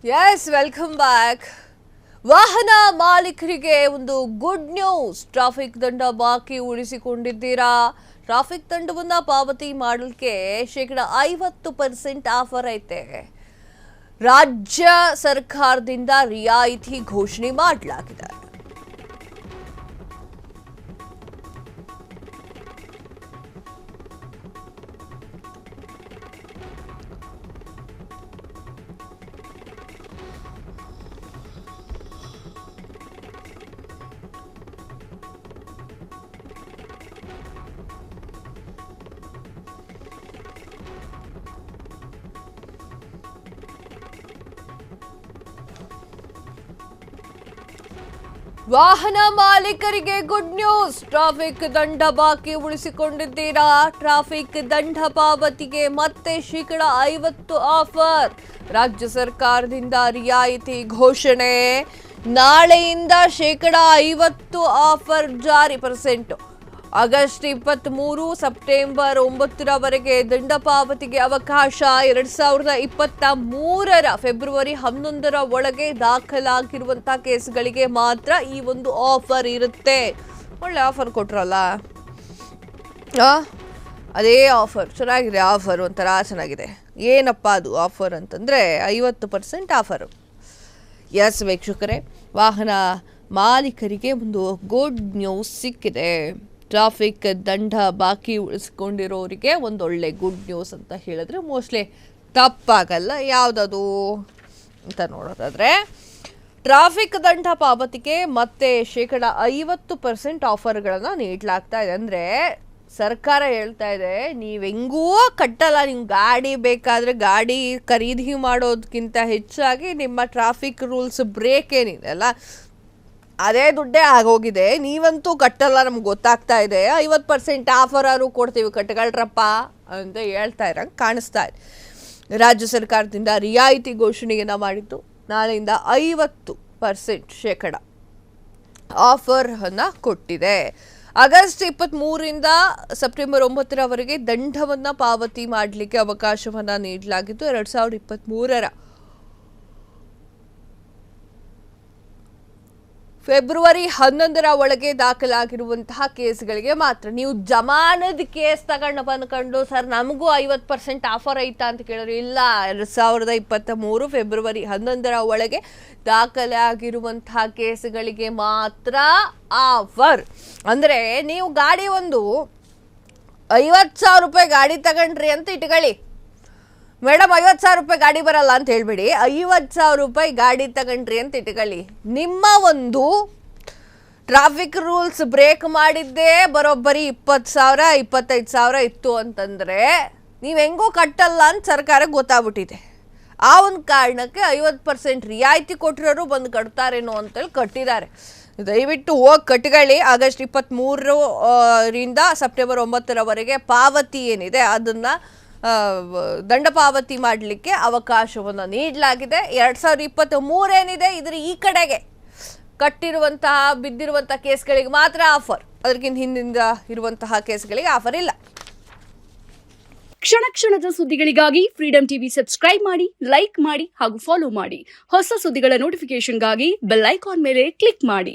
S welcome back. ವಾಹನ ಮಾಲೀಕರಿಗೆ ಒಂದು ಗುಡ್ ನ್ಯೂಸ್. ಟ್ರಾಫಿಕ್ ದಂಡ ಬಾಕಿ ಉಳಿಸಿಕೊಂಡಿದ್ದೀರಾ? ಟ್ರಾಫಿಕ್ ದಂಡವನ್ನ ಪಾವತಿ ಮಾಡಲಿಕ್ಕೆ -50% ಆಫರ್ ಐತೆ. ರಾಜ್ಯ ಸರ್ಕಾರದಿಂದ ರಿಯಾಯಿತಿ ಘೋಷಣೆ ಮಾಡಲಾಗಿದೆ. ವಾಹನ ಮಾಲೀಕರಿಗೆ ಗುಡ್ ನ್ಯೂಸ್. ಟ್ರಾಫಿಕ್ ದಂಡ ಬಾಕಿ ಉಳಿಸಿಕೊಂಡಿದ್ದೀರಾ? ಟ್ರಾಫಿಕ್ ದಂಡ ಪಾವತಿಗೆ ಮತ್ತೆ -50% ಆಫರ್. ರಾಜ್ಯ ಸರ್ಕಾರದಿಂದ ರಿಯಾಯಿತಿ ಘೋಷಣೆ. ನಾಳೆಯಿಂದ -50% ಆಫರ್ ಜಾರಿ. ಆಗಸ್ಟ್ 23 ಸೆಪ್ಟೆಂಬರ್ 9ರವರೆಗೆ ದಂಡ ಪಾವತಿಗೆ ಅವಕಾಶ. 2023 ಫೆಬ್ರವರಿ 11ರ ಒಳಗೆ ದಾಖಲಾಗಿರುವಂತಹ ಕೇಸ್ಗಳಿಗೆ ಮಾತ್ರ ಈ ಒಂದು ಆಫರ್ ಇರುತ್ತೆ. ಒಳ್ಳೆ ಆಫರ್ ಕೊಟ್ರಲ್ಲ, ಅದೇ ಆಫರ್ ಚೆನ್ನಾಗಿದೆ. ಆಫರ್ ಒಂಥರ ಚೆನ್ನಾಗಿದೆ. ಏನಪ್ಪ ಅದು ಆಫರ್ ಅಂತಂದರೆ 50% ಆಫರು. ಎಸ್ ವೀಕ್ಷಕರೇ, ವಾಹನ ಮಾಲೀಕರಿಗೆ ಒಂದು ಗುಡ್ ನ್ಯೂಸ್ ಸಿಕ್ಕಿದೆ. ಟ್ರಾಫಿಕ್ ದಂಡ ಬಾಕಿ ಉಳಿಸ್ಕೊಂಡಿರೋರಿಗೆ ಒಂದೊಳ್ಳೆ ಗುಡ್ ನ್ಯೂಸ್ ಅಂತ ಹೇಳಿದ್ರೆ ಮೋಸ್ಟ್ಲಿ ತಪ್ಪಾಗಲ್ಲ. ಯಾವುದದು ಅಂತ ನೋಡೋದಾದರೆ, ಟ್ರಾಫಿಕ್ ದಂಡ ಪಾವತಿಗೆ ಮತ್ತೆ -50% ಆಫರ್ಗಳನ್ನು ನೀಡಲಾಗ್ತಾ ಇದೆ. ಅಂದರೆ ಸರ್ಕಾರ ಹೇಳ್ತಾ ಇದೆ, ನೀವು ಹೆಂಗೂ ಕಟ್ಟಲ್ಲ, ನಿಮ್ಮ ಗಾಡಿ ಬೇಕಾದರೆ ಗಾಡಿ ಖರೀದಿ ಮಾಡೋದಕ್ಕಿಂತ ಹೆಚ್ಚಾಗಿ ನಿಮ್ಮ ಟ್ರಾಫಿಕ್ ರೂಲ್ಸ್ ಬ್ರೇಕ್ ಏನಿದೆ ಅಲ್ಲ, ಅದೇ ದುಡ್ಡೇ ಆಗೋಗಿದೆ. ನೀವಂತೂ ಕಟ್ಟಲ್ಲ, ನಮ್ಗೆ ಗೊತ್ತಾಗ್ತಾ ಇದೆ. 50% ಆಫರಾರು ಕೊಡ್ತೀವಿ, ಕಟ್ಕೊಳ್ರಪ್ಪ ಅಂತ ಹೇಳ್ತಾ ಇರಂಗೆ ಕಾಣಿಸ್ತಾ ಇದೆ. ರಾಜ್ಯ ಸರ್ಕಾರದಿಂದ ರಿಯಾಯಿತಿ ಘೋಷಣೆಯನ್ನು ಮಾಡಿದ್ದು. ನಾಳೆಯಿಂದ 50% ಆಫರನ್ನು ಕೊಟ್ಟಿದೆ. ಆಗಸ್ಟ್ 23ರಿಂದ ಸೆಪ್ಟೆಂಬರ್ 9ರವರೆಗೆ ದಂಡವನ್ನು ಪಾವತಿ ಮಾಡಲಿಕ್ಕೆ ಅವಕಾಶವನ್ನು ನೀಡಲಾಗಿದ್ದು. 2023ರ ಫೆಬ್ರವರಿ 11ರ ಒಳಗೆ ದಾಖಲಾಗಿರುವಂತಹ ಕೇಸ್ಗಳಿಗೆ ಮಾತ್ರ. ನೀವು ಜಮಾನದ ಕೇಸ್ ಬಂದ್ಕೊಂಡು ಸರ್ ನಮಗೂ 50% ಆಫರ್ ಐತಾ ಅಂತ ಕೇಳಿದ್ರೆ, ಇಲ್ಲ, 2023 ಫೆಬ್ರವರಿ 11ರ ಒಳಗೆ ದಾಖಲೆ ಆಗಿರುವಂತಹ ಕೇಸ್ಗಳಿಗೆ ಮಾತ್ರ ಆಫರ್. ಅಂದರೆ ನೀವು ಗಾಡಿ ಒಂದು 50,000 ರೂಪಾಯಿ ಗಾಡಿ ತಗೊಂಡ್ರಿ ಅಂತ ಇಟ್ಕೊಳ್ಳಿ ಮೇಡಮ್, 50,000 ರೂಪಾಯಿ ಗಾಡಿ ಬರಲ್ಲ ಅಂತ ಹೇಳ್ಬಿಡಿ. 50,000 ರೂಪಾಯಿ ಗಾಡಿ ತಗೊಂಡ್ರಿ ಅಂತ ಇಟ್ಕೊಳ್ಳಿ. ನಿಮ್ಮ ಒಂದು ಟ್ರಾಫಿಕ್ ರೂಲ್ಸ್ ಬ್ರೇಕ್ ಮಾಡಿದ್ದೇ ಬರೋಬ್ಬರಿ 20,000 25,000 ಇತ್ತು ಅಂತಂದರೆ ನೀವು ಹೆಂಗೋ ಕಟ್ಟಲ್ಲ ಅಂತ ಸರ್ಕಾರಕ್ಕೆ ಗೊತ್ತಾಗ್ಬಿಟ್ಟಿದೆ. ಆ ಒಂದು ಕಾರಣಕ್ಕೆ 50% ರಿಯಾಯಿತಿ ಕೊಟ್ಟಿರೋರು ಬಂದು ಕಟ್ತಾರೇನೋ ಅಂತೇಳಿ ಕಟ್ಟಿದ್ದಾರೆ. ದಯವಿಟ್ಟು ಹೋಗಿ ಕಟ್ಕೊಳ್ಳಿ. ಆಗಸ್ಟ್ 23ರಿಂದ ಸೆಪ್ಟೆಂಬರ್ 9ರವರೆಗೆ ಪಾವತಿ ಏನಿದೆ ಅದನ್ನು ದಂಡ ಪಾವತಿ ಮಾಡಲಿಕ್ಕೆ ಅವಕಾಶವನ್ನು ನೀಡಲಾಗಿದೆ. 2023 ಏನಿದೆ ಇದರ ಈ ಕಡೆಗೆ ಕಟ್ಟಿರುವಂತಹ ಬಿದ್ದಿರುವಂತಹ ಕೇಸ್ಗಳಿಗೆ ಮಾತ್ರ ಆಫರ್. ಅದಕ್ಕಿಂತ ಹಿಂದಿಂದ ಇರುವಂತಹ ಕೇಸ್ಗಳಿಗೆ ಆಫರ್ ಇಲ್ಲ. ಕ್ಷಣ ಕ್ಷಣದ ಸುದ್ದಿಗಳಿಗಾಗಿ ಫ್ರೀಡಂ ಟಿವಿ ಸಬ್ಸ್ಕ್ರೈಬ್ ಮಾಡಿ, ಲೈಕ್ ಮಾಡಿ ಹಾಗೂ ಫಾಲೋ ಮಾಡಿ. ಹೊಸ ಸುದ್ದಿಗಳ ನೋಟಿಫಿಕೇಶನ್ಗಾಗಿ ಬೆಲ್ ಐಕಾನ್ ಮೇಲೆ ಕ್ಲಿಕ್ ಮಾಡಿ.